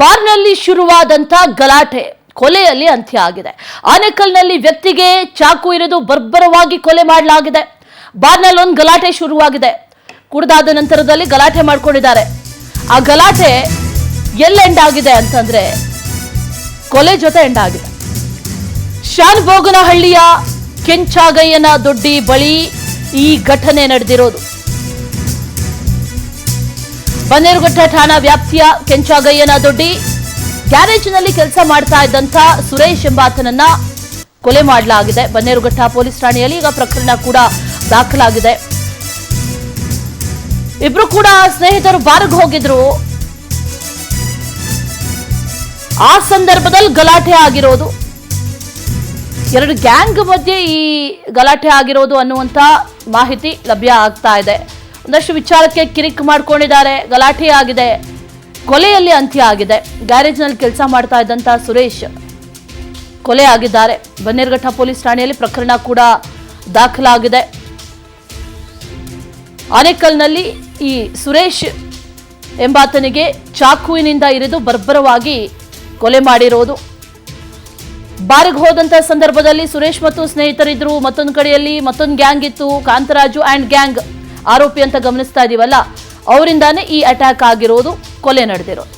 ಬಾರ್ನಲ್ಲಿ ಶುರುವಾದಂತ ಗಲಾಟೆ ಕೊಲೆಯಲ್ಲಿ ಅಂತ್ಯ ಆಗಿದೆ. ಆನೇಕಲ್ನಲ್ಲಿ ವ್ಯಕ್ತಿಗೆ ಚಾಕು ಇರಿದು ಬರ್ಬರವಾಗಿ ಕೊಲೆ ಮಾಡಲಾಗಿದೆ. ಬಾರ್ನಲ್ಲಿ ಒಂದು ಗಲಾಟೆ ಶುರುವಾಗಿದೆ. ಕುಡಿದಾದ ನಂತರದಲ್ಲಿ ಗಲಾಟೆ ಮಾಡ್ಕೊಂಡಿದ್ದಾರೆ. ಆ ಗಲಾಟೆ ಎಲ್ಲ ಎಂಡ್ ಆಗಿದೆ ಅಂತಂದ್ರೆ ಕೊಲೆ ಜೊತೆ ಎಂಡ್ ಆಗಿದೆ. ಶಾನ್ಭೋಗನಹಳ್ಳಿಯ ಕೆಂಚಾಗಯ್ಯನ ದೊಡ್ಡಿ ಬಳಿ ಈ ಘಟನೆ ನಡೆದಿರೋದು. ಬನ್ನೇರುಘಟ್ಟ ಠಾಣಾ ವ್ಯಾಪ್ತಿಯ ಕೆಂಚಾಗಯ್ಯನ ದೊಡ್ಡಿ ಗ್ಯಾರೇಜ್ನಲ್ಲಿ ಕೆಲಸ ಮಾಡ್ತಾ ಇದ್ದಂತ ಸುರೇಶ್ ಎಂಬಾತನನ್ನ ಕೊಲೆ ಮಾಡಲಾಗಿದೆ. ಬನ್ನೇರುಘಟ್ಟ ಪೊಲೀಸ್ ಠಾಣೆಯಲ್ಲಿ ಈಗ ಪ್ರಕರಣ ಕೂಡ ದಾಖಲಾಗಿದೆ. ಇಬ್ರು ಕೂಡ ಸ್ನೇಹಿತರು ಬಾರ್ಗೆ ಹೋಗಿದ್ರು. ಆ ಸಂದರ್ಭದಲ್ಲಿ ಗಲಾಟೆ ಆಗಿರೋದು. ಎರಡು ಗ್ಯಾಂಗ್ ಮಧ್ಯೆ ಈ ಗಲಾಟೆ ಆಗಿರೋದು ಅನ್ನುವಂತ ಮಾಹಿತಿ ಲಭ್ಯ ಆಗ್ತಾ ಇದೆ. ಒಂದಷ್ಟು ವಿಚಾರಕ್ಕೆ ಕಿರಿಕ್ ಮಾಡ್ಕೊಂಡಿದ್ದಾರೆ. ಗಲಾಟೆ ಆಗಿದೆ. ಕೊಲೆಯಲ್ಲಿ ಅಂತ್ಯ ಆಗಿದೆ. ಗ್ಯಾರೇಜ್ನಲ್ಲಿ ಕೆಲಸ ಮಾಡ್ತಾ ಇದ್ದಂತ ಸುರೇಶ್ ಕೊಲೆ ಆಗಿದ್ದಾರೆ. ಬನ್ನೇರುಘಟ್ಟ ಪೊಲೀಸ್ ಠಾಣೆಯಲ್ಲಿ ಪ್ರಕರಣ ಕೂಡ ದಾಖಲಾಗಿದೆ. ಆನೇಕಲ್ನಲ್ಲಿ ಈ ಸುರೇಶ್ ಎಂಬಾತನಿಗೆ ಚಾಕುವಿನಿಂದ ಇರಿದು ಬರ್ಬರವಾಗಿ ಕೊಲೆ ಮಾಡಿರೋದು. ಬಾರ್ಗೆ ಹೋದಂತ ಸಂದರ್ಭದಲ್ಲಿ ಸುರೇಶ್ ಮತ್ತು ಸ್ನೇಹಿತರಿದ್ರು. ಮತ್ತೊಂದು ಕಡೆಯಲ್ಲಿ ಮತ್ತೊಂದು ಗ್ಯಾಂಗ್ ಇತ್ತು. ಕಾಂತರಾಜು ಅಂಡ್ ಗ್ಯಾಂಗ್ ಆರೋಪಿ ಅಂತ ಗಮನಿಸ್ತಾ ಇದೀವಲ್ಲ, ಅವರಿಂದಾನೇ ಈ ಅಟ್ಯಾಕ್ ಆಗಿರೋದು, ಕೊಲೆ ನಡೆದಿರೋದು.